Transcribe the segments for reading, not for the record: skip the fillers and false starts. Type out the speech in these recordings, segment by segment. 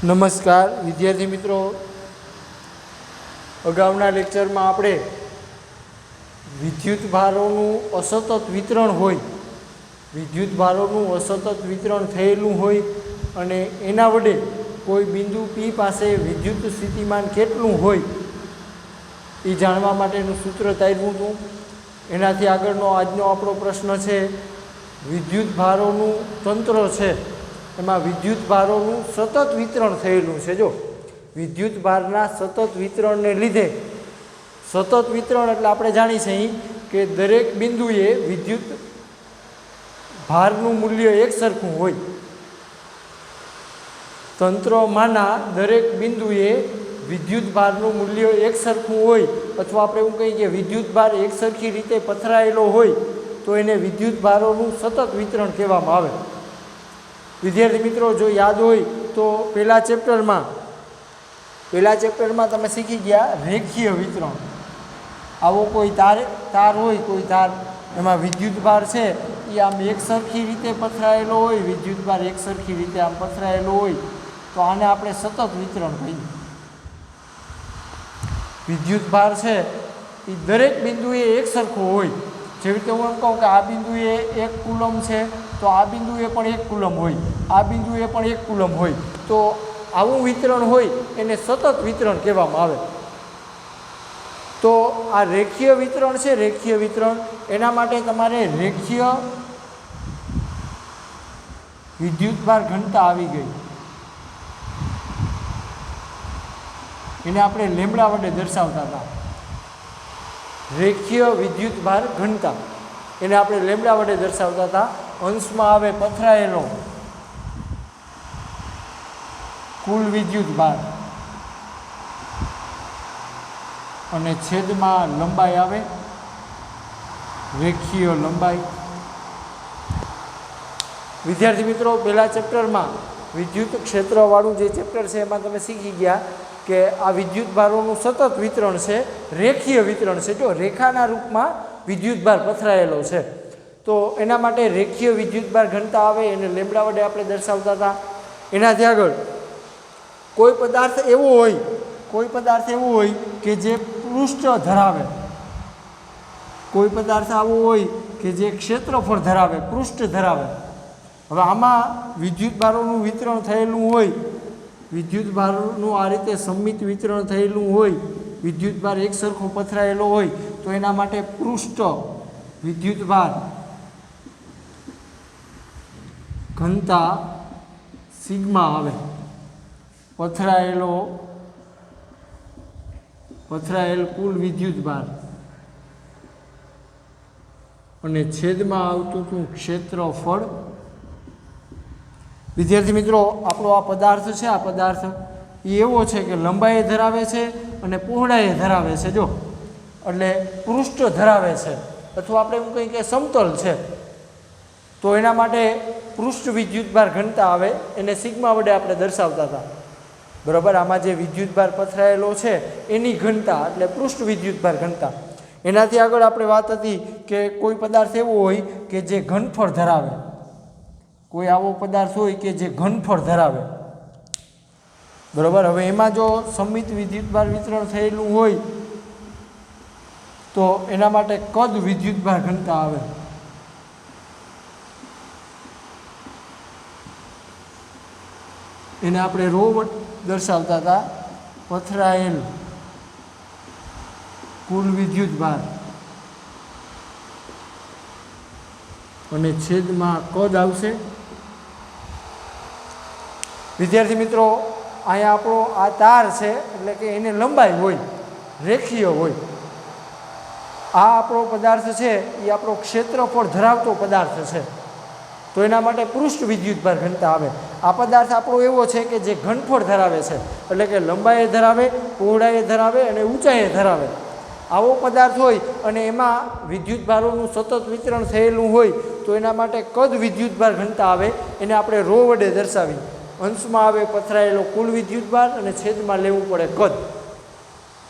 નમસ્કાર વિદ્યાર્થી મિત્રો, અગાઉના લેક્ચરમાં આપણે વિદ્યુત ભારોનું અસતત વિતરણ હોય, વિદ્યુત ભારોનું અસતત વિતરણ થયેલું હોય અને એના વડે કોઈ બિંદુ P પાસે વિદ્યુત સ્થિતિમાન કેટલું હોય એ જાણવા માટેનું સૂત્ર તાર્યું હતું. એનાથી આગળનો આજનો આપણો પ્રશ્ન છે, વિદ્યુત ભારોનું તંત્ર છે એમાં વિદ્યુત ભારોનું સતત વિતરણ થયેલું છે. જો વિદ્યુત ભારના સતત વિતરણને લીધે, સતત વિતરણ એટલે આપણે જાણીએ છીએ કે દરેક બિંદુએ વિદ્યુત ભારનું મૂલ્ય એક સરખું હોય. તંત્રમાંના દરેક બિંદુએ વિદ્યુત ભારનું મૂલ્ય એક સરખું હોય, અથવા આપણે એવું કહીએ કે વિદ્યુત ભાર એક સરખી રીતે પથરાયેલો હોય તો એને વિદ્યુત ભારોનું સતત વિતરણ કહેવામાં આવે. વિદ્યાર્થી મિત્રો, જો યાદ હોય તો પહેલા ચેપ્ટરમાં તમે શીખી ગયા રેખીય વિતરણ. આવો કોઈ તાર હોય, કોઈ તાર એમાં વિદ્યુત ભાર છે એ આમ એક સરખી રીતે પથરાયેલો હોય, વિદ્યુત ભાર એક સરખી રીતે આમ પથરાયેલો હોય તો આને આપણે સતત વિતરણ કહીએ. વિદ્યુત ભાર છે એ દરેક બિંદુએ એક સરખો હોય. જેવી રીતે હું એમ કહું કે આ બિંદુએ 1 કુલમ છે તો આ બિંદુએ પણ 1 કુલમ હોય, આ બિંદુએ પણ 1 કુલમ હોય, તો આવું વિતરણ હોય એને સતત વિતરણ કહેવામાં આવે. તો આ રેખીય વિતરણ છે, રેખીય વિતરણ એના માટે તમારે રેખીય વિદ્યુતભાર ઘનતા આવી ગઈ. એને આપણે લેમ્બડા વડે દર્શાવતા હતા. રેખીય વિદ્યુતભાર ઘનતા એને આપણે લેમ્બડા વડે દર્શાવતા હતા. અંશમાં આવે પથરાયેલો કુલ વિદ્યુતભાર અને છેદમાં લંબાઈ આવે રેખીય લંબાઈ. વિદ્યાર્થી મિત્રો, પહેલા ચેપ્ટરમાં વિદ્યુત ક્ષેત્રવાળું જે ચેપ્ટર છે એમાં તમે શીખી ગયા કે આ વિદ્યુત ભારોનું સતત વિતરણ છે, રેખીય વિતરણ છે. જો રેખાના રૂપમાં વિદ્યુતભાર પથરાયેલો છે તો એના માટે રેખીય વિદ્યુતભાર ઘનતા આવે, એને લેમ્બડા વડે આપણે દર્શાવતા હતા. એનાથી આગળ કોઈ પદાર્થ એવો હોય કે જે પૃષ્ઠ ધરાવે, કોઈ પદાર્થ આવો હોય કે જે ક્ષેત્રફળ ધરાવે, પૃષ્ઠ ધરાવે. હવે આમાં વિદ્યુતભારોનું વિતરણ થયેલું હોય, વિદ્યુતભારનું આ રીતે સંમિત વિતરણ થયેલું હોય, વિદ્યુતભાર એક સરખો પથરાયેલો હોય તો એના માટે પૃષ્ઠ વિદ્યુતભાર ઘનતા સિગ્મા આવે. પથરાયેલ કુલ વિદ્યુતભાર અને છેદમાં આવતું હતું ક્ષેત્રફળ. વિદ્યાર્થી મિત્રો, આપણો આ પદાર્થ છે, આ પદાર્થ એ એવો છે કે લંબાઈ ધરાવે છે અને પહોળાઈ ધરાવે છે. જો એટલે પૃષ્ઠ ધરાવે છે, અથવા આપણે એમ કહીએ કે સમતલ છે, તો એના માટે પૃષ્ઠ વિદ્યુતભાર ઘનતા આવે, એને સિગ્મા વડે આપણે દર્શાવતા હતા. બરાબર, આમાં જે વિદ્યુતભાર પથરાયેલો છે એની ઘનતા એટલે પૃષ્ઠ વિદ્યુતભાર ઘનતા. એનાથી આગળ આપણે વાત હતી કે કોઈ પદાર્થ એવો હોય કે જે ઘનફળ ધરાવે, કોઈ આવો પદાર્થ હોય કે જે ઘનફળ ધરાવે. બરાબર, હવે એમાં જો સંમિત વિદ્યુતભાર વિતરણ થયેલું હોય તો એના માટે કદ વિદ્યુતભાર ઘનતા આવે. એને આપણે રો દર્શાવતા હતા. પથરાયેલ કુલ વિદ્યુતભાર અને છેદમાં કદ આવશે. વિદ્યાર્થી મિત્રો, અહીંયા આપણો આ તાર છે એટલે કે એને લંબાઈ હોય, રેખીય હોય. આ આપણો પદાર્થ છે એ આપણો ક્ષેત્રફળ ધરાવતો પદાર્થ છે તો એના માટે પૃષ્ઠ વિદ્યુતભાર ઘનતા આવે. આ પદાર્થ આપણો એવો છે કે જે ઘનફળ ધરાવે છે, એટલે કે લંબાઈ ધરાવે, પહોળાઈ ધરાવે અને ઊંચાઈ ધરાવે. આવો પદાર્થ હોય અને એમાં વિદ્યુતભારોનું સતત વિતરણ થયેલું હોય તો એના માટે કદ વિદ્યુતભાર ઘનતા આવે, એને આપણે રો વડે દર્શાવી. અંશમાં આવે પથરાયેલો કુલ વિદ્યુતભાર અને છેદમાં લેવું પડે કદ.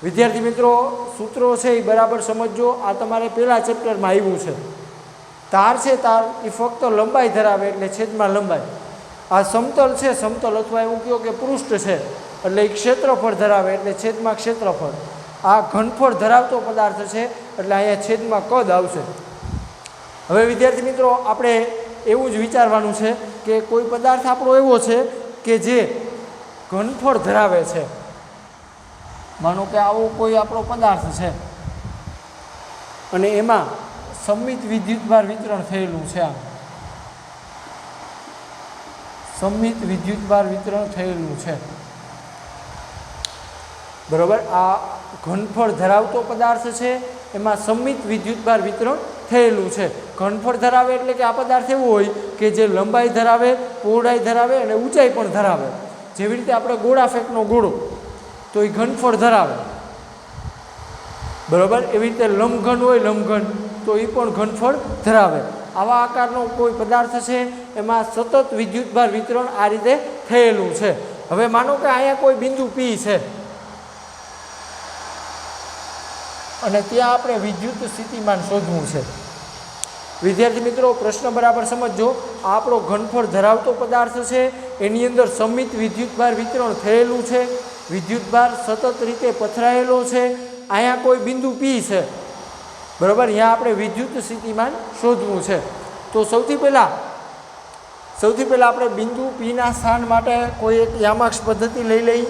વિદ્યાર્થી મિત્રો, સૂત્રો છે એ બરાબર સમજજો. આ તમારે પહેલા ચેપ્ટરમાં આવ્યું છે. તાર છે, તાર એ ફક્ત લંબાઈ ધરાવે એટલે છેદમાં લંબાઈ. આ સમતલ છે, સમતલ અથવા એવું કહો કે પૃષ્ઠ છે એટલે એ ક્ષેત્રફળ ધરાવે એટલે છેદમાં ક્ષેત્રફળ. આ ઘનફળ ધરાવતો પદાર્થ છે એટલે અહીંયા છેદમાં કદ આવશે. હવે વિદ્યાર્થી મિત્રો આપણે એવું જ વિચારવાનું છે કે કોઈ પદાર્થ આપણો એવો છે કે જે ઘનફળ ધરાવે છે. માનો કે આવો કોઈ આપણો પદાર્થ છે અને એમાં સંમિત વિદ્યુતભાર વિતરણ થયેલું છે. આમ સંમિત વિદ્યુતભાર વિતરણ થયેલું છે. બરાબર. આ ઘનફળ ધરાવતો પદાર્થ છે, એમાં સંમિત વિદ્યુતભાર વિતરણ થયેલું છે. ઘનફળ ધરાવે એટલે કે આ પદાર્થ એવો હોય કે જે લંબાઈ ધરાવે, પહોળાઈ ધરાવે અને ઊંચાઈ પણ ધરાવે. જેવી રીતે આપણે ગોળા ફેંકનો ગોળો તો એ ઘનફળ ધરાવે. બરાબર. એવી રીતે લંબઘન હોય, લંબઘન તો એ પણ ઘનફળ ધરાવે. આવા આકારનો કોઈ પદાર્થ છે એમાં સતત વિદ્યુતભાર વિતરણ આ રીતે થયેલું છે. હવે માનો કે અહીંયા કોઈ બિંદુ પી છે અને ત્યાં આપણે વિદ્યુત સ્થિતિમાન શોધવું છે. વિદ્યાર્થી મિત્રો પ્રશ્ન બરાબર સમજજો. આ આપણો ઘનફળ ધરાવતો પદાર્થ છે, એની અંદર સંમિત વિદ્યુતભાર વિતરણ થયેલું છે, વિદ્યુતભાર સતત રીતે પથરાયેલો છે. અહીંયા કોઈ બિંદુ પી છે. બરાબર. અહીંયા આપણે વિદ્યુત સ્થિતિમાન શોધવું છે. તો સૌથી પહેલાં આપણે બિંદુ પીના સ્થાન માટે કોઈ એક યામાક્ષ પદ્ધતિ લઈ લઈ.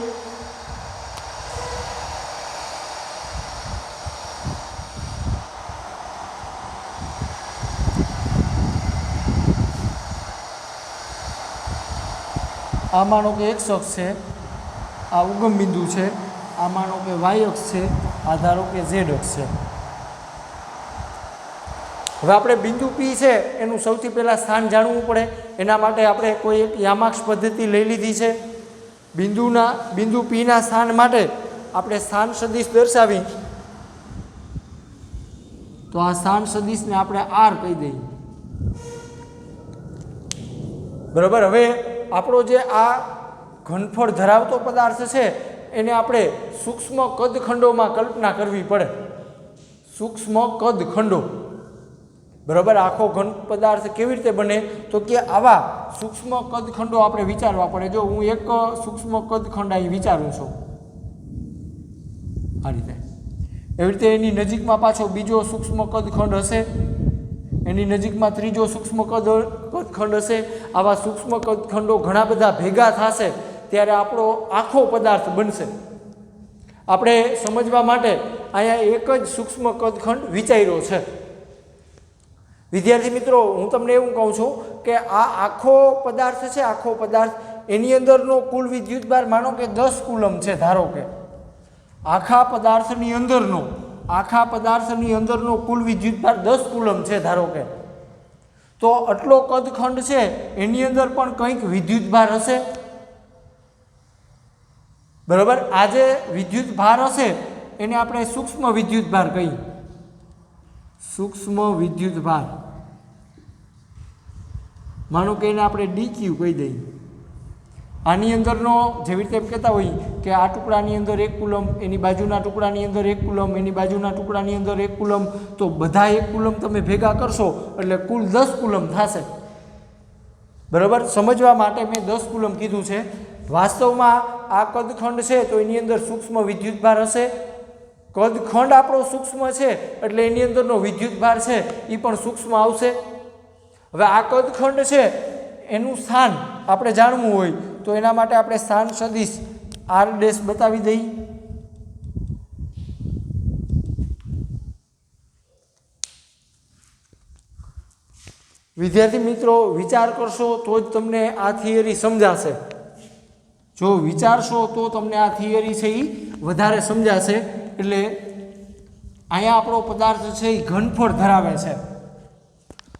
આ માનો કે એક્સ અક્ષ છે, આ ઉગમ બિંદુ છે, આ માનો કે વાય અક્ષ છે, આ ધારો કે ઝેડ અક્ષ છે. હવે આપણે બિંદુ પી છે એનું સૌથી પહેલાં સ્થાન જાણવું પડે. એના માટે આપણે કોઈ એક યામાક્ષ પદ્ધતિ લઈ લીધી છે. બિંદુ પીના સ્થાન માટે આપણે સ્થાન સદિશ દર્શાવી તો આ સ્થાન સદિશને આપણે આર કહી દઈએ. બરાબર. હવે આપણો જે આ ઘનફળ ધરાવતો પદાર્થ છે એને આપણે સૂક્ષ્મ કદખંડોમાં કલ્પના કરવી પડે. સૂક્ષ્મ કદખંડો. બરાબર. આખો ઘન પદાર્થ કેવી રીતે બને તો કે આવા સૂક્ષ્મ કદખંડો આપણે વિચારવા પડે. જો હું એક સૂક્ષ્મ કદખંડ અહીં વિચારું છું આ રીતે, એવી રીતે એની નજીકમાં પાછો બીજો સૂક્ષ્મ કદખંડ હશે, એની નજીકમાં ત્રીજો સૂક્ષ્મ કદખંડ હશે. આવા સૂક્ષ્મ કદખંડો ઘણા બધા ભેગા થશે ત્યારે આપણો આખો પદાર્થ બનશે. આપણે સમજવા માટે અહીંયા એક જ સૂક્ષ્મ કદખંડ વિચાર્યો છે. વિદ્યાર્થી મિત્રો હું તમને એવું કહું છું કે આ આખો પદાર્થ છે, આખો પદાર્થ એની અંદરનો કુલ વિદ્યુતભાર માનો કે 10 કુલમ છે. ધારો કે આખા પદાર્થની અંદરનો કુલ વિદ્યુતભાર 10 કુલમ છે ધારો કે. તો આટલો કદખંડ છે એની અંદર પણ કંઈક વિદ્યુતભાર હશે. બરાબર. આ જે વિદ્યુતભાર હશે એને આપણે સૂક્ષ્મ વિદ્યુતભાર કહીએ. સૂક્ષ્મ વિદ્યુતભાર માનો કે એને આપણે ડીક્યુ કહી દઈએ. આની અંદરનો જેવી રીતે એમ કહેતા હોય કે આ ટુકડાની અંદર 1 કુલમ, એની બાજુના ટુકડાની અંદર 1 કુલમ, એની બાજુના ટુકડાની અંદર 1 કુલમ, તો બધા 1 કુલમ તમે ભેગા કરશો એટલે કુલ 10 કુલમ થશે. બરાબર. સમજવા માટે મેં 10 કુલમ કીધું છે. વાસ્તવમાં આ કદખંડ છે તો એની અંદર સૂક્ષ્મ વિદ્યુતભાર હશે. કદખંડ આપણો સૂક્ષ્મ છે એટલે એની અંદરનો વિદ્યુતભાર છે એ પણ સૂક્ષ્મ આવશે. હવે આ કદખંડ છે એનું સ્થાન આપણે જાણવું હોય તો એના માટે આપણે સ્થાન સદિશ આર ડેશ બતાવી દઈએ. વિદ્યાર્થી મિત્રો વિચાર કરશો તો જ તમને આ થિયરી સમજાશે. જો વિચારશો તો તમને આ થિયરી છે એ વધારે સમજાશે. એટલે અહીંયા આપણો પદાર્થ છે એ ઘનફળ ધરાવે છે.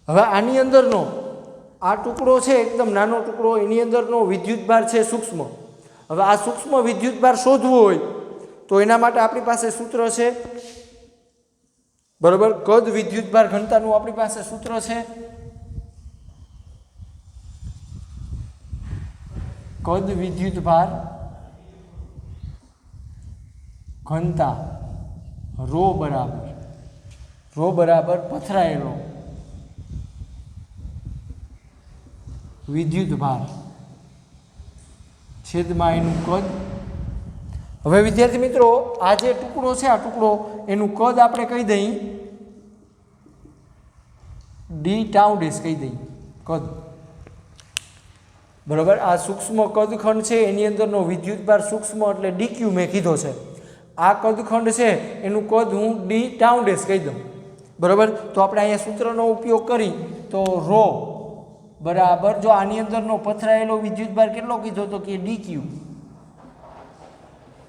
હવે આની અંદરનો આ ટુકડો છે એકદમ નાનો ટુકડો, એની અંદરનો વિદ્યુતભાર છે સૂક્ષ્મ. હવે આ સૂક્ષ્મ વિદ્યુતભાર શોધવો હોય તો એના માટે આપણી પાસે સૂત્ર છે. બરાબર. કદ વિદ્યુતભાર ઘનતાનું આપણી પાસે સૂત્ર છે. કદ વિદ્યુતભાર ઘનતા રો બરાબર પથરાયેલો વિદ્યુતભાર છેદમાં એનું કદ. હવે વિદ્યાર્થી મિત્રો આ જે ટુકડો છે, આ ટુકડો એનું કદ આપણે કહી દઈએ ડી ટાઉ ડેશ કહી દઈએ કદ. બરાબર. આ સૂક્ષ્મ કદખંડ છે એની અંદરનો વિદ્યુતભાર સૂક્ષ્મ એટલે ડીક્યુ મેં કીધો છે. આ કદખંડ છે એનું કદ હું ડી ટાઉ ડેશ કહી દઉં. બરાબર. તો આપણે અહીંયા સૂત્રનો ઉપયોગ કરી તો રો બરાબર, જો આની અંદરનો પથરાયેલો વિદ્યુતભાર કેટલો કીધો તો કે ડીક્યુ,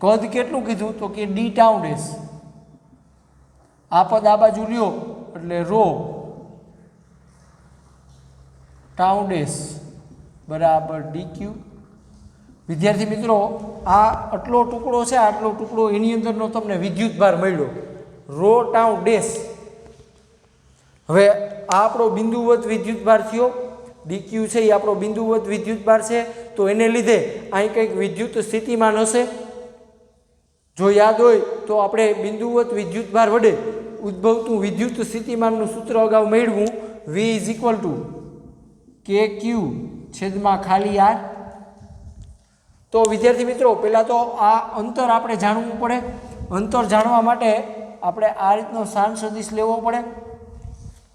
કદ કેટલું કીધું તો કે ડી ટાઉ ડેશ. આ પદ આ બાજુ લ્યો એટલે રો ટાઉ ડેશ બરાબર ડીક્યુ. વિદ્યાર્થી મિત્રો આ આટલો ટુકડો છે, આટલો ટુકડો એની અંદરનો તમને વિદ્યુતભાર મળ્યો રો ટાઉ ડેશ. હવે આ આપણો બિંદુવત વિદ્યુતભાર થયો, ડીક્યુ છે એ આપણો બિંદુવત વિદ્યુતભાર છે. તો એને લીધે અહીં કંઈક વિદ્યુત સ્થિતિમાન હશે. જો યાદ હોય તો આપણે બિંદુવત વિદ્યુતભાર વડે ઉદ્ભવતું વિદ્યુત સ્થિતિમાનનું સૂત્ર અગાઉ મેળવ્યું V = KQ છેદમાં ખાલી R. તો વિદ્યાર્થી મિત્રો પહેલાં તો આ અંતર આપણે જાણવું પડે. અંતર જાણવા માટે આપણે આ રીતનો સ્થાન સદિશ લેવો પડે.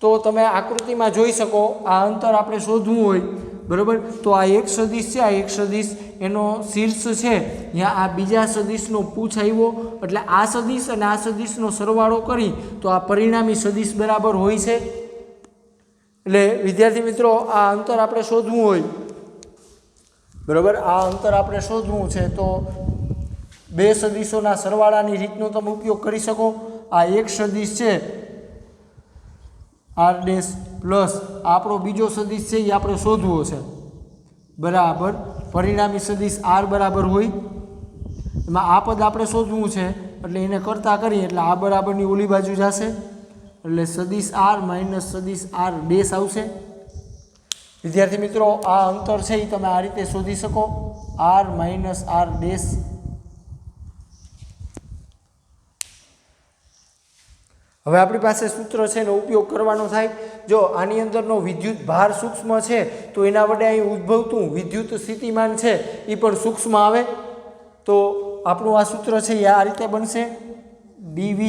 તો તમે આકૃતિમાં જોઈ શકો આ અંતર આપણે શોધવું હોય બરાબર. તો આ એક સદિશ છે, આ એક સદિશ એનો શીર્ષ છે ત્યાં આ બીજા સદિશનો પૂછ આવ્યો એટલે આ સદિશ અને આ સદિશનો સરવાળો કરી તો આ પરિણામી સદિશ બરાબર હોય છે. એટલે વિદ્યાર્થી મિત્રો આ અંતર આપણે શોધવું હોય બરાબર, આ અંતર આપણે શોધવું છે તો બે સદિશોના સરવાળાની રીતનો તમે ઉપયોગ કરી શકો. આ એક સદિશ છે R ડેશ પ્લસ આપણો બીજો સદિશ છે એ આપણે શોધવો છે બરાબર. પરિણામી સદિશ R બરાબર હોય, એમાં આ પદ આપણે શોધવું છે એટલે એને કરતા કરીએ એટલે આ બરાબરની ઓલી બાજુ જશે એટલે સદિશ R માઇનસ સદિશ R ડેશ આવશે. વિદ્યાર્થી મિત્રો આ અંતર છે એ તમે આ રીતે શોધી શકો R માઇનસ R ડેશ. હવે આપણી પાસે સૂત્ર છે એનો ઉપયોગ કરવાનો થાય. જો આની અંદરનો વિદ્યુત ભાર સૂક્ષ્મ છે તો એના વડે અહીં ઉદ્ભવતું વિદ્યુત સ્થિતિમાન છે એ પણ સૂક્ષ્મ આવે. તો આપણું આ સૂત્ર છે એ આ રીતે બનશે dV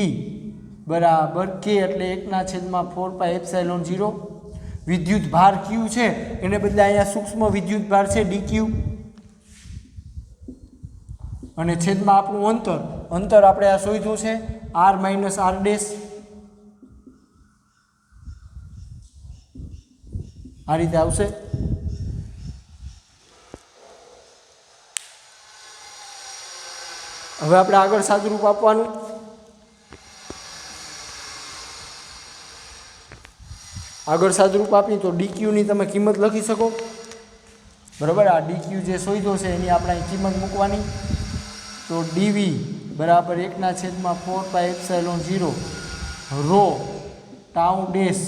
બરાબર K એટલે 1/4πε0. વિદ્યુત ભાર Q છે એને બદલે અહીંયા સૂક્ષ્મ વિદ્યુત ભાર છે dQ અને છેદમાં આપણું અંતર આપણે આ શોધ્યું છે R માઇનસ R ડેશ. આ રીતે આવશે. હવે આપણે આગળ સાદુરૂપ આપવાનું. આગળ સાદુરૂપ આપી તો ડીક્યુ ની તમે કિંમત લખી શકો બરાબર. આ ડીક્યુ જે શોધ્યો છે એની આપણે અહીં કિંમત મૂકવાની. તો dV બરાબર 1/4πε0 રો ટાઉ ડેશ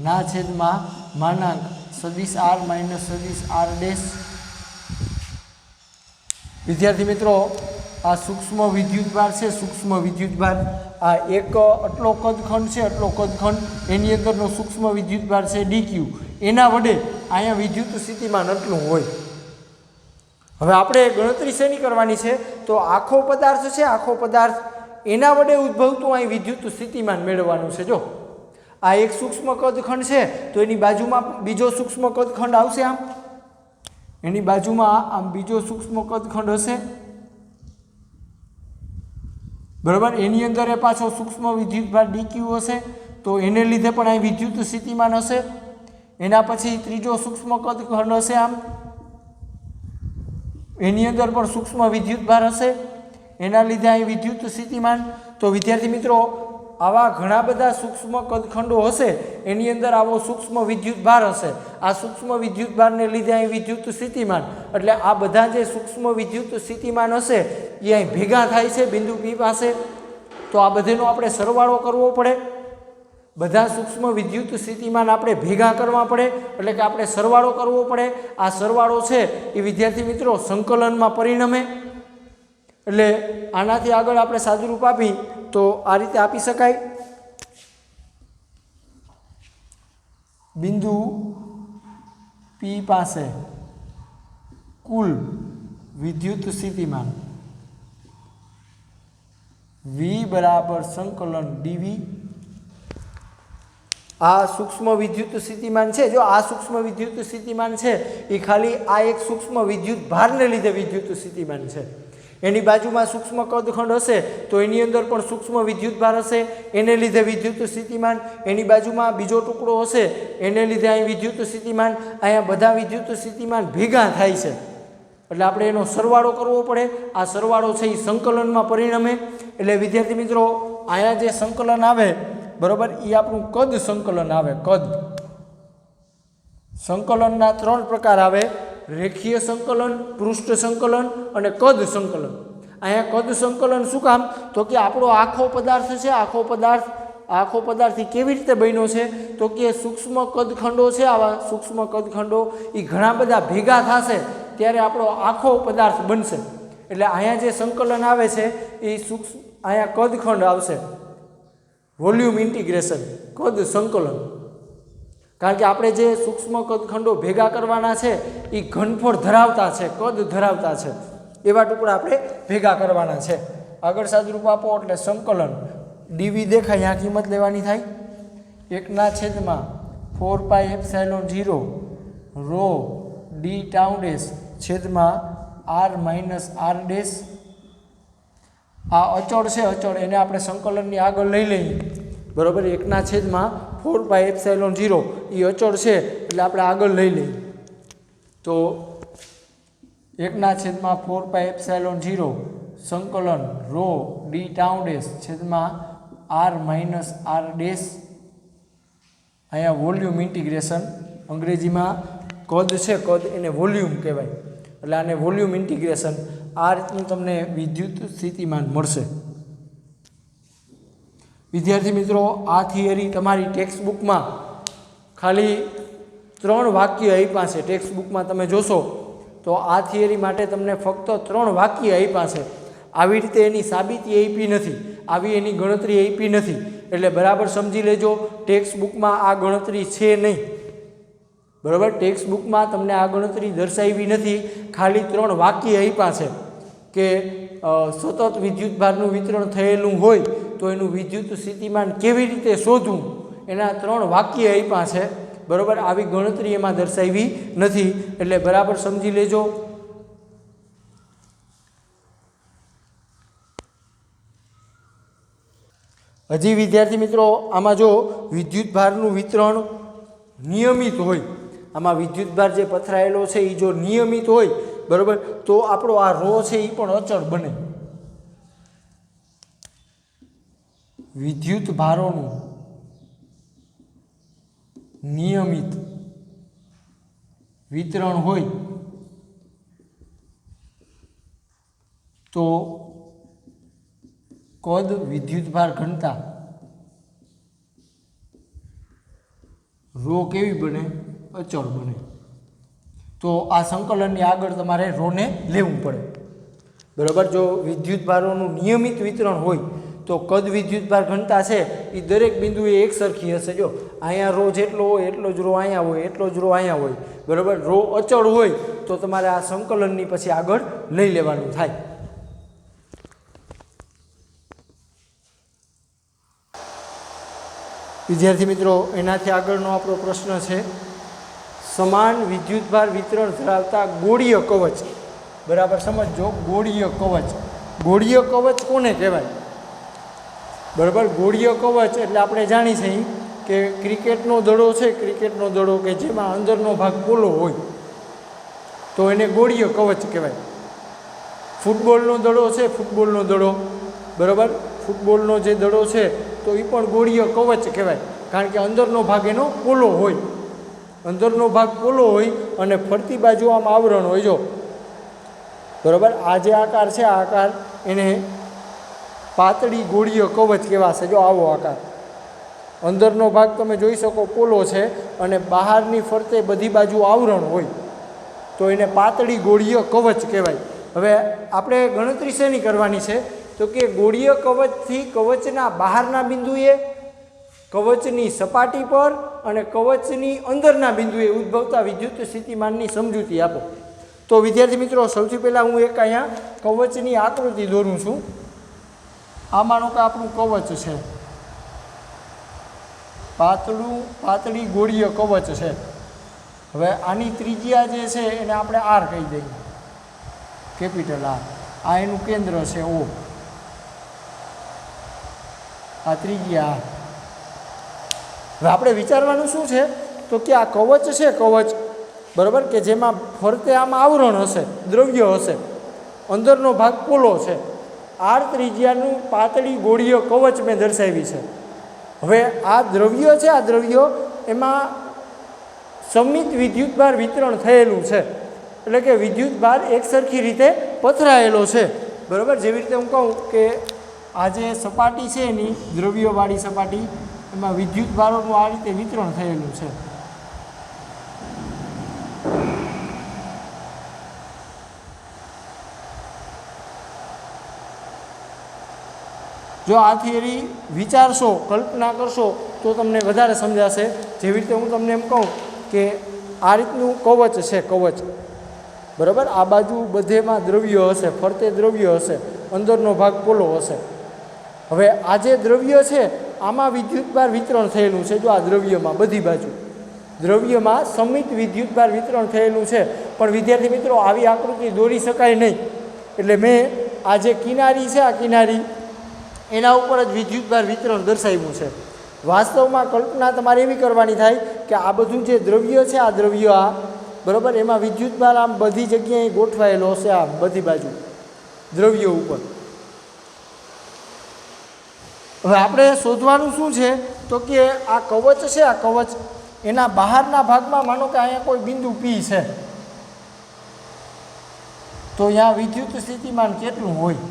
ના છેદમાં માનાંક સદિશ R માઇનસ સદિશ R ડેશ. વિદ્યાર્થી મિત્રો આ સૂક્ષ્મ વિદ્યુતભાર છે, સૂક્ષ્મ વિદ્યુતભાર આ એક આટલો કદખંડ છે, આટલો કદખંડ એની અંદરનો સૂક્ષ્મ વિદ્યુતભાર છે dQ. એના વડે અહીંયા વિદ્યુત સ્થિતિમાન આટલું હોય. હવે આપણે ગણતરી શેની કરવાની છે તો આખો પદાર્થ છે, આખો પદાર્થ એના વડે ઉદ્ભવતું અહીં વિદ્યુત સ્થિતિમાન મેળવવાનું છે. જો આ એક સૂક્ષ્મ કદખંડ છે તો એની બાજુમાં બીજો સૂક્ષ્મ કદખંડ આવશે, આમ એની બાજુમાં આમ બીજો સૂક્ષ્મ કદખંડ હશે બરાબર. એની અંદર એ પાછો સૂક્ષ્મ વિદ્યુતભાર dQ હશે તો એને લીધે પણ અહીં વિદ્યુત સ્થિતિમાન હશે. એના પછી ત્રીજો સૂક્ષ્મ કદખંડ હશે આમ, એની અંદર પણ સૂક્ષ્મ વિદ્યુતભાર હશે, એના લીધે અહીં વિદ્યુત સ્થિતિમાન. તો વિદ્યાર્થી મિત્રો આવા ઘણા બધા સૂક્ષ્મ કદખંડો હશે એની અંદર આવો સૂક્ષ્મ વિદ્યુતભાર હશે. આ સૂક્ષ્મ વિદ્યુતભારને લીધે અહીં વિદ્યુત સ્થિતિમાન એટલે આ બધા જે સૂક્ષ્મ વિદ્યુત સ્થિતિમાન હશે એ અહીં ભેગા થાય છે બિંદુ P પાસે. તો આ બધાનો આપણે સરવાળો કરવો પડે. બધા સૂક્ષ્મ વિદ્યુત સ્થિતિમાન આપણે ભેગા કરવા પડે એટલે કે આપણે સરવાળો કરવો પડે. આ સરવાળો છે એ વિદ્યાર્થી મિત્રો સંકલનમાં પરિણમે. એટલે આનાથી આગળ આપણે સાદુરૂપ આપી તો આ રીતે આપી શકાય. બિંદુ P પાસે કુલ વિદ્યુત સ્થિતિમાન V બરાબર સંકલન dV। આ સૂક્ષ્મ વિદ્યુત સ્થિતિમાન છે, જો આ સૂક્ષ્મ વિદ્યુત સ્થિતિમાન છે એ ખાલી આ એક સૂક્ષ્મ વિદ્યુત ભારને લીધે વિદ્યુત સ્થિતિમાન છે। એની બાજુમાં સૂક્ષ્મ કદખંડ હશે તો એની અંદર પણ સૂક્ષ્મ વિદ્યુત ભાર હશે, એને લીધે વિદ્યુત સ્થિતિમાન। એની બાજુમાં બીજો ટુકડો હશે એને લીધે અહીં વિદ્યુત સ્થિતિમાન। અહીંયા બધા વિદ્યુત સ્થિતિમાન ભેગા થાય છે એટલે આપણે એનો સરવાળો કરવો પડે। આ સરવાળો છે એ સંકલનમાં પરિણમે। એટલે વિદ્યાર્થી મિત્રો અહીંયા જે સંકલન આવે બરોબર એ આપણું કદ સંકલન આવે। કદ સંકલનના 3 પ્રકાર આવે, રેખીય સંકલન, પૃષ્ઠ સંકલન અને કદ સંકલન। અહીંયા કદ સંકલન શું કામ તો કે આપણો આખો પદાર્થ છે, આખો પદાર્થ કેવી રીતે બન્યો છે તો કે સૂક્ષ્મ કદખંડો છે, આવા સૂક્ષ્મ કદખંડો એ ઘણા બધા ભેગા થશે ત્યારે આપણો આખો પદાર્થ બનશે। એટલે અહીંયા જે સંકલન આવે છે એ સૂક્ષ્મ અહીંયા કદખંડ આવશે, વોલ્યુમ ઇન્ટિગ્રેશન, કદ સંકલન। કારણ કે આપણે જે સૂક્ષ્મ કદખંડો ભેગા કરવાના છે એ ઘનફળ ધરાવતા છે, કદ ધરાવતા છે, એવા ટુકડા આપણે ભેગા કરવાના છે। આગળ સાદુરૂપ આપો એટલે સંકલન dV દેખાય, यहाँ કિંમત લેવાની થાય 1/4πε0 રો d ટાઉ ડેશ છેદમાં r માઇનસ r ડેશ। આ અચળ છે, અચળ એને આપણે સંકલનની આગળ લઈ લઈએ બરાબર। 1/4πε0 એ અચળ છે એટલે આપણે આગળ લઈ લઈએ તો 1/4πε0 સંકલન રો d ટાઉ ડેશ છેદમાં r માઇનસ r ડેશ। અહીંયા વોલ્યુમ ઇન્ટિગ્રેશન, અંગ્રેજીમાં કદ છે, કદ એને વોલ્યુમ કહેવાય એટલે આને વોલ્યુમ ઇન્ટિગ્રેશન। આ રીતનું તમને વિદ્યુત સ્થિતિમાન મળશે। વિદ્યાર્થી મિત્રો આ થિયરી તમારી ટેક્સ્ટ બુકમાં ખાલી 3 વાક્ય આપ્યા છે। ટેક્સ્ટ બુકમાં તમે જોશો તો આ થિયરી માટે તમને ફક્ત 3 વાક્ય આપ્યા છે। આવી રીતે એની સાબિતી આપી નથી, આવી એની ગણતરી આપી નથી, એટલે બરાબર સમજી લેજો ટેક્સ્ટ બુકમાં આ ગણતરી છે નહીં બરાબર। ટેક્સ્ટ બુકમાં તમને આ ગણતરી દર્શાવી નથી, ખાલી 3 વાક્ય આપ્યા છે કે સતત વિદ્યુત ભારનું વિતરણ થયેલું હોય તો એનું વિદ્યુત સ્થિતિમાન કેવી રીતે શોધવું એના 3 વાક્ય આપ્યા છે બરાબર। આવી ગણતરી એમાં દર્શાવી નથી એટલે બરાબર સમજી લેજો। હજી વિદ્યાર્થી મિત્રો આમાં જો વિદ્યુત ભારનું વિતરણ નિયમિત હોય, આમાં વિદ્યુત ભાર જે પથરાયેલો છે એ જો નિયમિત હોય બરાબર તો આપણો આ રો છે એ પણ અચળ બને। વિદ્યુત ભારોનું નિયમિત વિતરણ હોય તો કદ વિદ્યુતભાર ઘનતા રો કેવી બને, અચળ બને। તો આ સંકલનની આગળ તમારે રોને લેવું પડે બરાબર। જો વિદ્યુત ભારોનું નિયમિત વિતરણ હોય તો કદ વિદ્યુતભાર ઘનતા છે એ દરેક બિંદુએ એક સરખી હશે। જો અહીંયા રો જેટલો હોય એટલો જ રો અહીંયા હોય, એટલો જ રો અહીંયા હોય બરાબર। રો અચળ હોય તો તમારે આ સંકલનની પછી આગળ લઈ લેવાનું થાય। વિદ્યાર્થી મિત્રો એનાથી આગળનો આપણો પ્રશ્ન છે સમાન વિદ્યુતભાર વિતરણ ધરાવતા ગોળીય કવચ બરાબર સમજો। ગોળીય કવચ, ગોળીય કવચ કોને કહેવાય બરાબર। ગોળીય કવચ એટલે આપણે જાણી છીએ કે ક્રિકેટનો દડો છે, ક્રિકેટનો દડો કે જેમાં અંદરનો ભાગ પોલો હોય તો એને ગોળીય કવચ કહેવાય। ફૂટબોલનો દડો છે, ફૂટબોલનો દડો બરાબર, ફૂટબોલનો જે દડો છે તો એ પણ ગોળીય કવચ કહેવાય કારણ કે અંદરનો ભાગ એનો પોલો હોય, અંદરનો ભાગ પોલો હોય અને ફરતી બાજુ આમ આવરણ હોય જો બરાબર। આ જે આકાર છે આ આકાર એને પાતળી ગોળીય કવચ કહેવાશે। જો આવો આકાર, અંદરનો ભાગ તમે જોઈ શકો પોલો છે અને બહારની ફરતે બધી બાજુ આવરણ હોય તો એને પાતળી ગોળીય કવચ કહેવાય। હવે આપણે ગણતરી શેની કરવાની છે તો કે ગોળીય કવચથી કવચના બહારના બિંદુએ, કવચની સપાટી પર અને કવચની અંદરના બિંદુએ ઉદ્ભવતા વિદ્યુત સ્થિતિમાનની સમજૂતી આપો। તો વિદ્યાર્થી મિત્રો સૌથી પહેલાં હું એક અહીંયા કવચની આકૃતિ દોરું છું। આ માનો કે આપણું કવચ છે, પાતળી ગોળીય કવચ છે। હવે આની ત્રિજ્યા જે છે એને આપણે આર કહી દઈએ, કેપિટલ આર। આ એનું કેન્દ્ર છે ઓ, આ ત્રિજ્યા આર। હવે આપણે વિચારવાનું શું છે તો કે આ કવચ છે, કવચ બરાબર, કે જેમાં ફરતે આમાં આવરણ હશે, દ્રવ્ય હશે, અંદરનો ભાગ પોલો છે। આર ત્રિજ્યાનું પાતળી ગોળીય કવચ મેં દર્શાવી છે। હવે આ દ્રવ્ય છે, આ દ્રવ્ય એમાં સમિત વિદ્યુતભાર વિતરણ થયેલું છે, એટલે કે વિદ્યુતભાર એકસરખી રીતે પથરાયેલો છે બરાબર। જેવી રીતે હું કહું કે આ જે સપાટી છે એની દ્રવ્યવાળી સપાટી, એમાં વિદ્યુતભારોનું આ રીતે વિતરણ થયેલું છે। જો આ થિયરી વિચારશો, કલ્પના કરશો તો તમને વધારે સમજાશે। જેવી રીતે હું તમને એમ કહું કે આ રીતનું કવચ છે, કવચ બરાબર, આ બાજુ બધેમાં દ્રવ્ય હશે, ફરતે દ્રવ્ય હશે, અંદરનો ભાગ પોલો હશે। હવે આ જે દ્રવ્ય છે આમાં વિદ્યુતભાર વિતરણ થયેલું છે। જો આ દ્રવ્યમાં બધી બાજુ દ્રવ્યમાં સમિત વિદ્યુતભાર વિતરણ થયેલું છે, પણ વિદ્યાર્થી મિત્રો આવી આકૃતિ દોરી શકાય નહીં, એટલે મેં આ જે કિનારી છે, આ કિનારી એના ઉપર જ વિદ્યુતભાર વિતરણ દર્શાવ્યું છે। વાસ્તવમાં કલ્પના તમારે એવી કરવાની થાય કે આ બધું જે દ્રવ્ય છે, આ દ્રવ્ય આ બરાબર, એમાં વિદ્યુતભાર આમ બધી જગ્યાએ ગોઠવાયેલો હશે, આમ બધી બાજુ દ્રવ્ય ઉપર। હવે આપણે શોધવાનું શું છે તો કે આ કવચ છે, આ કવચ એના બહારના ભાગમાં માનો કે અહીંયા કોઈ બિંદુ પી છે, તો અહીંયા વિદ્યુત સ્થિતિમાન કેટલું હોય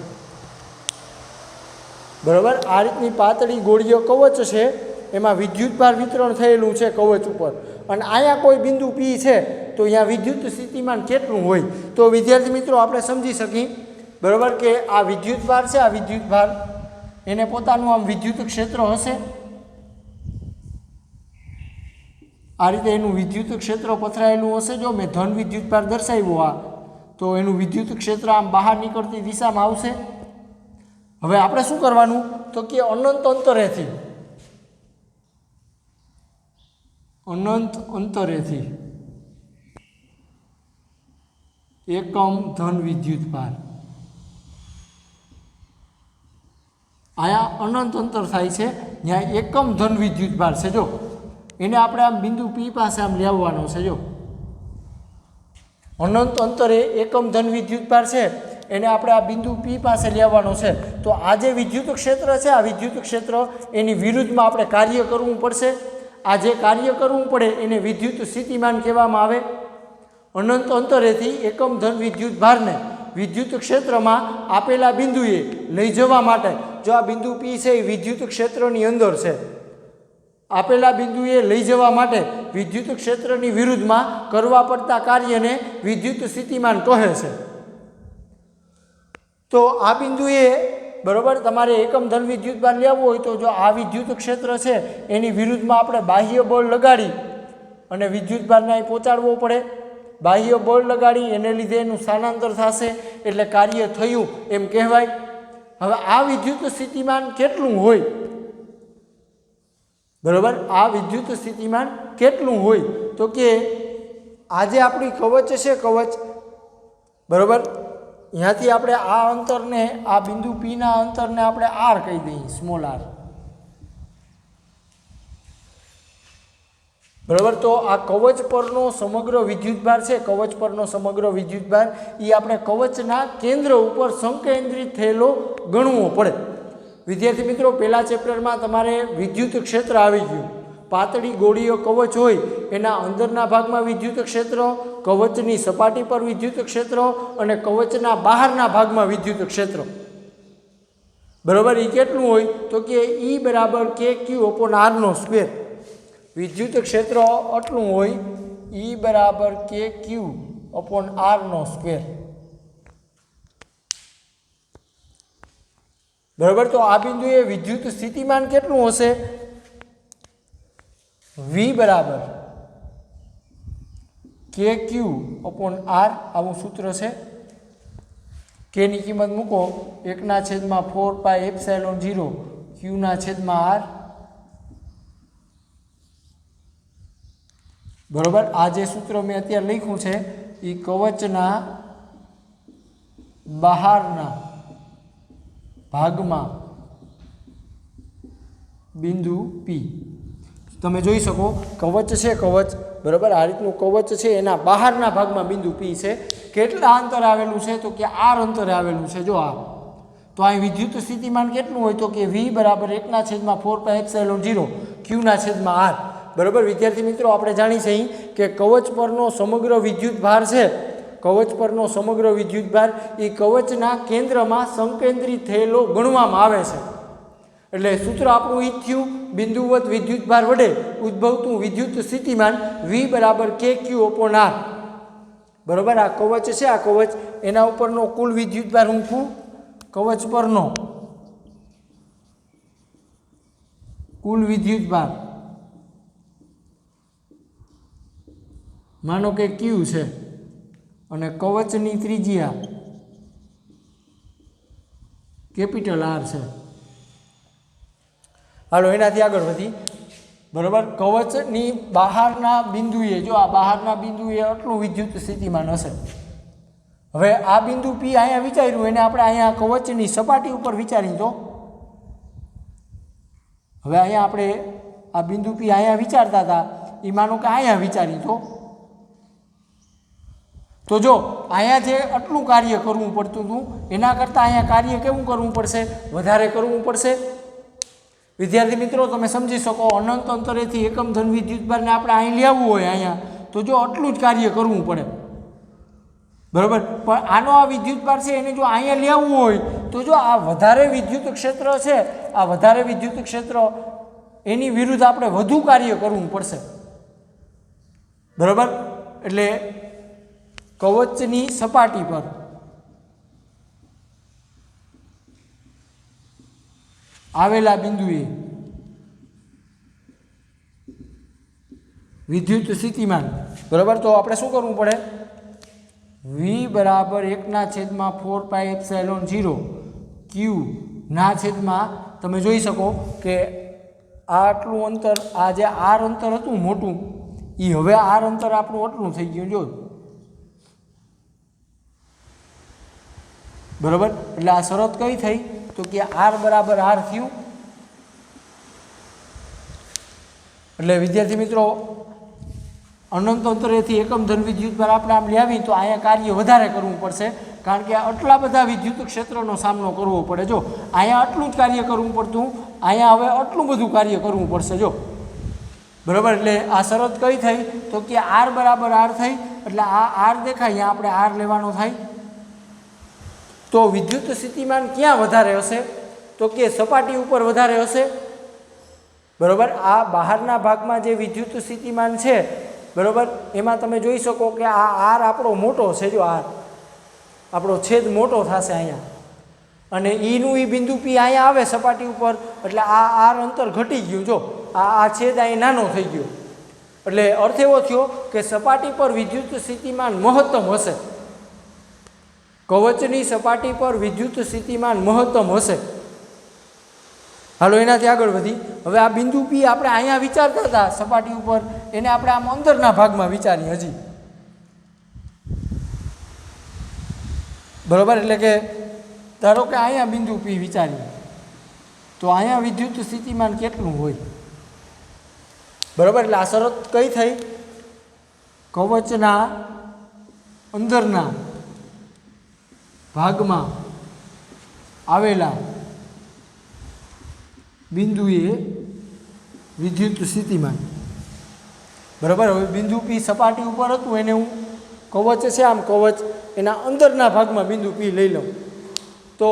બરાબર। આ રીતની પાતળી ગોળીય કવચ છે, એમાં વિદ્યુતભાર વિતરણ થયેલું છે કવચ ઉપર, અને અહીંયા કોઈ બિંદુ પી છે, તો અહીંયા વિદ્યુત સ્થિતિમાન કેટલું હોય। તો વિદ્યાર્થી મિત્રો આપણે સમજી શકીએ બરાબર કે આ વિદ્યુતભાર છે, આ વિદ્યુતભાર એને પોતાનું આમ વિદ્યુત ક્ષેત્ર હશે, આ રીતે એનું વિદ્યુત ક્ષેત્ર પથરાયેલું હશે। જો મેં ધન વિદ્યુતભાર દર્શાવ્યો આ, તો એનું વિદ્યુત ક્ષેત્ર આમ બહાર નીકળતી દિશામાં આવશે। હવે આપણે શું કરવાનું તો કે અનંત અંતરેથી એકમ ધન વિદ્યુતભાર, અહીંયા અનંત અંતર થાય છે, ત્યાં એકમ ધન વિદ્યુતભાર છે। જો એને આપણે આમ બિંદુ પી પાસે આમ લાવવાનો છે। જો અનંત અંતરે એકમ ધન વિદ્યુતભાર છે, એને આપણે આ બિંદુ પી પાસે લેવાનો છે। તો આ જે વિદ્યુત ક્ષેત્ર છે, આ વિદ્યુત ક્ષેત્ર એની વિરુદ્ધમાં આપણે કાર્ય કરવું પડશે। આ જે કાર્ય કરવું પડે એને વિદ્યુત સ્થિતિમાન કહેવામાં આવે। અનંત અંતરેથી એકમ ધન વિદ્યુતભારને વિદ્યુત ક્ષેત્રમાં આપેલા બિંદુએ લઈ જવા માટે, જો આ બિંદુ પી છે એ વિદ્યુત ક્ષેત્રની અંદર છે, આપેલા બિંદુએ લઈ જવા માટે વિદ્યુત ક્ષેત્રની વિરુદ્ધમાં કરવા પડતા કાર્યને વિદ્યુત સ્થિતિમાન કહે છે। તો આ બિંદુએ બરાબર તમારે એકમ ધન વિદ્યુતભાર લેવો હોય તો જો આ વિદ્યુત ક્ષેત્ર છે એની વિરુદ્ધમાં આપણે બાહ્ય બળ લગાડી અને વિદ્યુતભારને અહીં પહોંચાડવો પડે। બાહ્ય બળ લગાડી એને લીધે એનું સ્થાનાંતર થશે, એટલે કાર્ય થયું એમ કહેવાય। હવે આ વિદ્યુત સ્થિતિમાન કેટલું હોય બરાબર, આ વિદ્યુત સ્થિતિમાન કેટલું હોય તો કે આ જે આપણી કવચ છે, કવચ બરાબર, અહીંયાથી આપણે આ અંતરને, આ બિંદુ પીના અંતરને આપણે આર કહી દઈએ, સ્મોલ આર બરાબર। તો આ કવચ પરનો સમગ્ર વિદ્યુતભાર છે, કવચ પરનો સમગ્ર વિદ્યુતભાર એ આપણે કવચના કેન્દ્ર ઉપર સંકેન્દ્રિત થયેલો ગણવો પડે। વિદ્યાર્થી મિત્રો પહેલા ચેપ્ટરમાં તમારે વિદ્યુત ક્ષેત્ર આવી ગયું, પાતળી ગોળીય કવચ હોય એના અંદરના ભાગમાં વિદ્યુત ક્ષેત્ર, કવચની સપાટી પર વિદ્યુત ક્ષેત્ર અને કવચના બહારના ભાગમાં વિદ્યુત ક્ષેત્ર બરાબર। એ કેટલું હોય તો કે E બરાબર KQ/R²। વિદ્યુત ક્ષેત્ર આટલું હોય, E બરાબર KQ/R²। બરાબર। તો આ બિંદુએ વિદ્યુત સ્થિતિમાન કેટલું હશે, V બરાબર KQ/R આવું સૂત્ર છે. કેની કિંમત મૂકો 1/4πε0 Q/R. બરોબર. આ જે સૂત્ર મેં અત્યારે લખ્યું છે એ કવચના બહારના ભાગમાં બિંદુ P. તમે જોઈ શકો કવચ છે, કવચ બરાબર આ રીતનું કવચ છે, એના બહારના ભાગમાં બિંદુ P છે. કેટલા અંતરે આવેલું છે? તો કે R અંતરે આવેલું છે. જો આ તો અહીં વિદ્યુત સ્થિતિમાન કેટલું હોય? તો કે V બરાબર 1/4πε0 Q/R. બરાબર વિદ્યાર્થી મિત્રો, આપણે જાણી છીએ કે કવચ પરનો સમગ્ર વિદ્યુત ભાર છે, કવચ પરનો સમગ્ર વિદ્યુત ભાર એ કવચના કેન્દ્રમાં સંકેન્દ્રિત થયેલો ગણવામાં આવે છે. એટલે સૂત્ર આપણું ઈ થયું, બિંદુવત વિદ્યુત ભાર વડે ઉદ્ભવતું વિદ્યુત સ્થિતિમાન V બરાબર KQ/R. બરાબર. આ કવચ છે, આ કવચ એના ઉપરનો કુલ વિદ્યુત ભાર હું કહું, કવચ પરનો કુલ વિદ્યુત ભાર માનો કે Q છે અને કવચની ત્રિજ્યા કેપિટલ R છે. હાલો એનાથી આગળ વધી. બરાબર. કવચની બહારના બિંદુએ, જો આ બહારના બિંદુએ આટલું વિદ્યુત સ્થિતિમાન હશે. હવે આ બિંદુ P અહીંયા વિચાર્યું, એને આપણે અહીંયા કવચની સપાટી ઉપર વિચારી તો હવે અહીંયા આપણે આ બિંદુ P અહીંયા વિચારતા હતા, એ માનો કે અહીંયા વિચારી તો જો અહીંયા જે આટલું કાર્ય કરવું પડતું હતું એના કરતાં અહીંયા કાર્ય કેવું કરવું પડશે? વધારે કરવું પડશે. વિદ્યાર્થી મિત્રો, તમે સમજી શકો અનંત અંતરેથી એકમ ધન વિદ્યુતભારને આપણે અહીં લેવું હોય અહીંયા, તો જો આટલું જ કાર્ય કરવું પડે. બરાબર. પણ આનો આ વિદ્યુતભાર છે એને જો અહીંયા લેવું હોય તો જો આ વધારે વિદ્યુત ક્ષેત્ર છે, આ વધારે વિદ્યુત ક્ષેત્ર એની વિરુદ્ધ આપણે વધુ કાર્ય કરવું પડશે. બરાબર. એટલે કવચની સપાટી પર આવેલા બિંદુએ વિદ્યુત સ્થિતિમાન, બરાબર, તો આપણે શું કરવું પડે? V બરાબર 1/4πε0 Q/, તમે જોઈ શકો કે આટલું અંતર, આ જે R અંતર હતું મોટું, એ હવે R અંતર આપણું આટલું થઈ ગયું. જો બરાબર. એટલે આ શરત કઈ થઈ? તો કે R બરાબર R થયું. એટલે વિદ્યાર્થી મિત્રો, અનંત અંતરેથી એકમ ધન વિદ્યુતભાર આપણે આમ લાવી તો અહીંયા કાર્ય વધારે કરવું પડશે, કારણ કે આટલા બધા વિદ્યુત ક્ષેત્રનો સામનો કરવો પડે. જો અહીંયા આટલું જ કાર્ય કરવું પડતું, અહીંયા હવે આટલું બધું કાર્ય કરવું પડશે. જો બરાબર. એટલે આ શરત કઈ થઈ? તો કે R બરાબર R થઈ. એટલે આ R દેખાય, અહીંયા આપણે R લેવાનો થાય. તો વિદ્યુત સ્થિતિમાન ક્યાં વધારે હશે? તો કે સપાટી ઉપર વધારે હશે. બરાબર. આ બહારના ભાગમાં જે વિદ્યુત સ્થિતિમાન છે, બરાબર, એમાં તમે જોઈ શકો કે આ R આપણો મોટો છે. જો R આપણો છેદ મોટો થશે અહીંયા, અને ઈનું ઈ બિંદુ P અહીંયા આવે સપાટી ઉપર, એટલે આ R અંતર ઘટી ગયું. જો આ છેદ અહીં નાનો થઈ ગયો. એટલે અર્થ એવો થયો કે સપાટી પર વિદ્યુત સ્થિતિમાન મહત્તમ હશે. કવચની સપાટી પર વિદ્યુત સ્થિતિમાન મહત્તમ હશે. હાલો એનાથી આગળ વધી. હવે આ બિંદુ P આપણે અહીંયા વિચારતા હતા સપાટી ઉપર, એને આપણે આમ અંદરના ભાગમાં વિચારીએ હજી. બરાબર. એટલે કે ધારો કે અહીંયા બિંદુ P વિચારીએ તો અહીંયા વિદ્યુત સ્થિતિમાન કેટલું હોય? બરાબર. એટલે આ શરત કઈ થઈ? કવચના અંદરના ભાગમાં આવેલા બિંદુએ વિદ્યુત સ્થિતિમાન. બરાબર. હવે બિંદુ P સપાટી ઉપર હતું, એને હું કવચ છે આમ કવચ, એના અંદરના ભાગમાં બિંદુ P લઈ લઉં. તો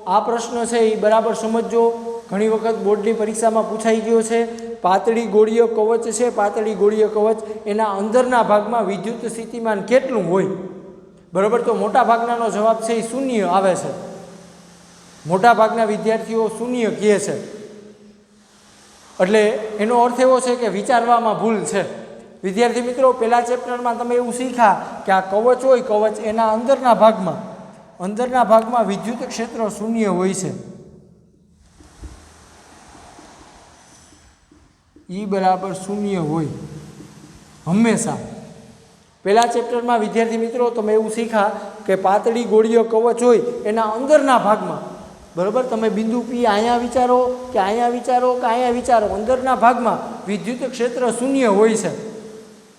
આ પ્રશ્ન છે એ બરાબર સમજજો. ઘણી વખત બોર્ડની પરીક્ષામાં પૂછાઈ ગયો છે. પાતળી ગોળીય કવચ છે, પાતળી ગોળીય કવચ, એના અંદરના ભાગમાં વિદ્યુત સ્થિતિમાન કેટલું હોય? બરાબર. તો મોટા ભાગનાનો જવાબ છે એ શૂન્ય આવે છે. મોટા ભાગના વિદ્યાર્થીઓ શૂન્ય કહે છે. એટલે એનો અર્થ એવો છે કે વિચારવામાં ભૂલ છે. વિદ્યાર્થી મિત્રો પહેલા ચેપ્ટરમાં તમે એવું શીખ્યા કે આ કવચ હોય, કવચ એના અંદરના ભાગમાં વિદ્યુત ક્ષેત્ર શૂન્ય હોય છે. E બરાબર શૂન્ય હોય હંમેશા. પહેલા ચેપ્ટરમાં વિદ્યાર્થી મિત્રો તમે એવું શીખ્યા કે પાતળી ગોળીઓ કવચ હોય એના અંદરના ભાગમાં, બરાબર, તમે બિંદુ પી અહીંયા વિચારો કે અહીંયા વિચારો કે અહીંયા વિચારો, અંદરના ભાગમાં વિદ્યુત ક્ષેત્ર શૂન્ય હોય છે.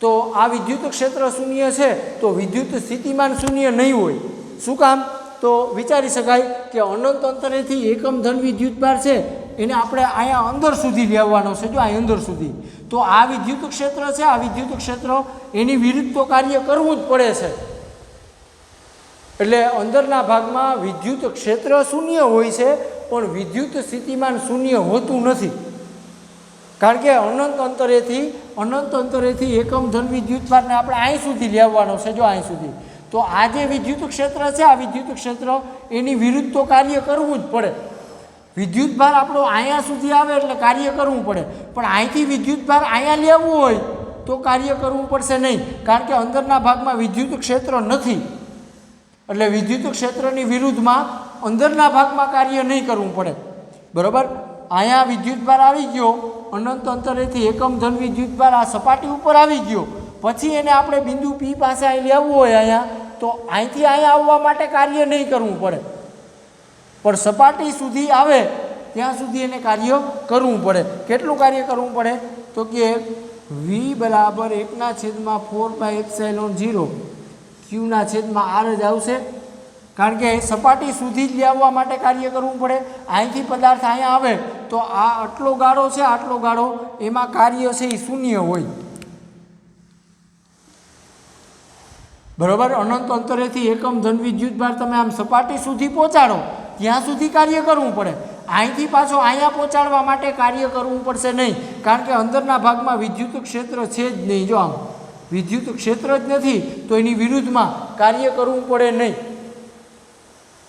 તો આ વિદ્યુત ક્ષેત્ર શૂન્ય છે તો વિદ્યુત સ્થિતિમાન શૂન્ય નહીં હોય. શું કામ? તો વિચારી શકાય કે અનંત અંતરેથી એકમ ધન વિદ્યુતભાર છે એને આપણે અહીંયા અંદર સુધી લેવાનો છે, જો અહીં અંદર સુધી. તો આ વિદ્યુત ક્ષેત્ર છે, આ વિદ્યુત ક્ષેત્ર એની વિરુદ્ધ તો કાર્ય કરવું જ પડે છે. એટલે અંદરના ભાગમાં વિદ્યુત ક્ષેત્ર શૂન્ય હોય છે પણ વિદ્યુત સ્થિતિમાન શૂન્ય હોતું નથી. કારણ કે અનંત અંતરેથી એકમ ધન વિદ્યુતભારને આપણે અહીં સુધી લેવાનો છે, જો અહીં સુધી. તો આ જે વિદ્યુત ક્ષેત્ર છે, આ વિદ્યુત ક્ષેત્ર એની વિરુદ્ધ તો કાર્ય કરવું જ પડે. વિદ્યુતભાર આપણો અહીંયા સુધી આવે એટલે કાર્ય કરવું પડે, પણ અહીંથી વિદ્યુતભાર અહીંયા લેવું હોય તો કાર્ય કરવું પડશે નહીં, કારણ કે અંદરના ભાગમાં વિદ્યુત ક્ષેત્ર નથી. એટલે વિદ્યુત ક્ષેત્રની વિરુદ્ધમાં અંદરના ભાગમાં કાર્ય નહીં કરવું પડે. બરાબર, અહીંયા વિદ્યુતભાર આવી ગયો, અનંત અંતરેથી એકમ ધન વિદ્યુતભાર આ સપાટી ઉપર આવી ગયો, પછી એને આપણે બિંદુ પી પાસે અહીં લેવું હોય અહીંયા, તો અહીંથી અહીંયા આવવા માટે કાર્ય નહીં કરવું પડે, પણ સપાટી સુધી આવે ત્યાં સુધી એને કાર્ય કરવું પડે. કેટલું કાર્ય કરવું પડે? તો કે V બરાબર 1/4πε0 Q/R જ આવશે, કારણ કે સપાટી સુધી જ લેવા માટે કાર્ય કરવું પડે. અહીંથી પદાર્થ અહીંયા આવે તો આ આટલો ગાળો છે, આટલો ગાળો, એમાં કાર્ય છે એ શૂન્ય હોય. બરાબર, અનંત અંતરેથી એકમ ધન વિદ્યુતભાર તમે આમ સપાટી સુધી પહોંચાડો ત્યાં સુધી કાર્ય કરવું પડે. અહીંથી પાછો અહીંયા પહોંચાડવા માટે કાર્ય કરવું પડશે નહીં, કારણ કે અંદરના ભાગમાં વિદ્યુત ક્ષેત્ર છે જ નહીં. જો આમ વિદ્યુત ક્ષેત્ર જ નથી તો એની વિરુદ્ધમાં કાર્ય કરવું પડે નહીં.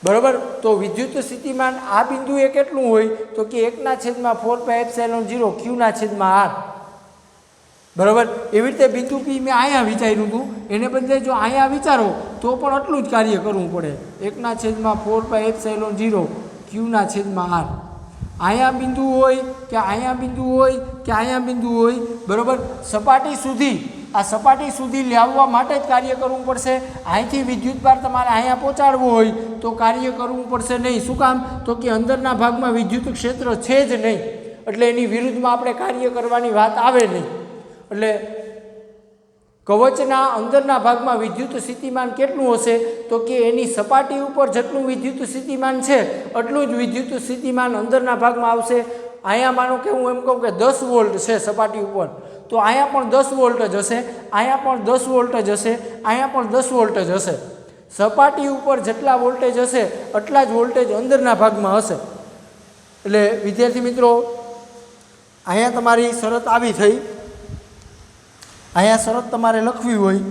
બરાબર, તો વિદ્યુત સ્થિતિમાન આ બિંદુએ કેટલું હોય? તો કે 1/4πε0 Q/R. બરાબર, એવી રીતે બિંદુ પી મેં અહીંયા વિચાર્યું હતું, એને બદલે જો અહીંયા વિચારો તો પણ આટલું જ કાર્ય કરવું પડે. 1/4πε0 Q/R. અહીંયા બિંદુ હોય કે અહીંયા બિંદુ હોય કે અહીંયા બિંદુ હોય, બરાબર, સપાટી સુધી, આ સપાટી સુધી લાવવા માટે જ કાર્ય કરવું પડશે. અહીંથી વિદ્યુતભાર તમારે અહીંયા પહોંચાડવો હોય તો કાર્ય કરવું પડશે નહીં. શું કામ? તો કે અંદરના ભાગમાં વિદ્યુત ક્ષેત્ર છે જ નહીં, એટલે એની વિરુદ્ધમાં આપણે કાર્ય કરવાની વાત આવે નહીં. એટલે કવચના અંદરના ભાગમાં વિદ્યુત સ્થિતિમાન કેટલું હશે? તો કે એની સપાટી ઉપર જેટલું વિદ્યુત સ્થિતિમાન છે એટલું જ વિદ્યુત સ્થિતિમાન અંદરના ભાગમાં આવશે. અહીંયા માનો કે હું એમ કહું કે 10 વોલ્ટ છે સપાટી ઉપર, તો અહીંયા પણ 10 વોલ્ટ જ હશે, અહીંયા પણ 10 વોલ્ટ જ હશે, અહીંયા પણ 10 વોલ્ટ જ હશે. સપાટી ઉપર જેટલા વોલ્ટેજ હશે એટલા જ વોલ્ટેજ અંદરના ભાગમાં હશે. એટલે વિદ્યાર્થી મિત્રો, અહીંયા તમારી શરત આવી થઈ. અહીંયા શરત તમારે લખવી હોય,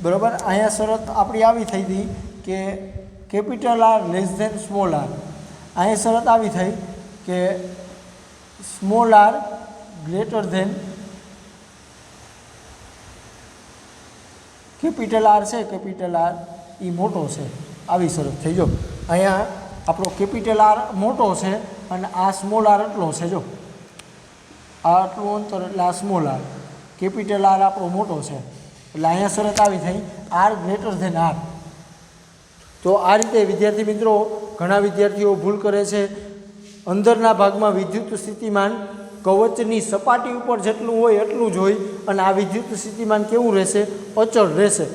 બરાબર, અહીંયા શરત આપણી આવી થઈ હતી કે capital R less than small r. અહીંયા શરત આવી થઈ કે small r greater than capital R છે, કેપિટલ R એ મોટો છે. આવી શરત થઈ. જો અહીંયા આપણો કેપિટલ R મોટો છે અને આ સ્મોલ r એટલો છે. જો આ આટલું અંતર એટલે આ સ્મોલ r, કેપિટલ R આપણો મોટો છે, એટલે અહીંયા શરત આવી થઈ R ગ્રેટર ધેન R. તો આ રીતે વિદ્યાર્થી મિત્રો ઘણા વિદ્યાર્થીઓ ભૂલ કરે છે. અંદરના ભાગમાં વિદ્યુત સ્થિતિમાન કવચની સપાટી ઉપર જેટલું હોય એટલું જ હોય, અને આ વિદ્યુત સ્થિતિમાન કેવું રહેશે? અચળ રહેશે.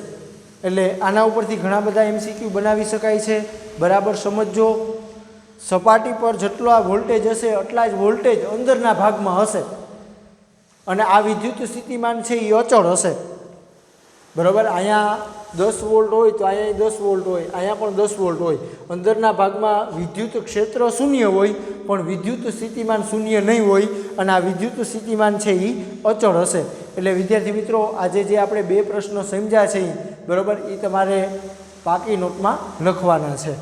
એટલે આના ઉપરથી ઘણા બધા MCQ બનાવી શકાય છે. બરાબર સમજો. સપાટી પર જેટલો આ વોલ્ટેજ હશે એટલા જ વોલ્ટેજ અંદરના ભાગમાં હશે, અને આ વિદ્યુત સ્થિતિમાન છે એ અચળ હશે. બરાબર, અહીંયા 10 વોલ્ટ હોય તો અહીંયા 10 વોલ્ટ હોય, અહીંયા પણ 10 વોલ્ટ હોય. અંદરના ભાગમાં વિદ્યુત ક્ષેત્ર શૂન્ય હોય પણ વિદ્યુત સ્થિતિમાન શૂન્ય નહીં હોય, અને આ વિદ્યુત સ્થિતિમાન છે એ અચળ હશે. એટલે વિદ્યાર્થી મિત્રો, આજે જે આપણે 2 પ્રશ્નો સમજ્યા છે, બરાબર, એ તમારે પાકી નોટમાં લખવાના છે.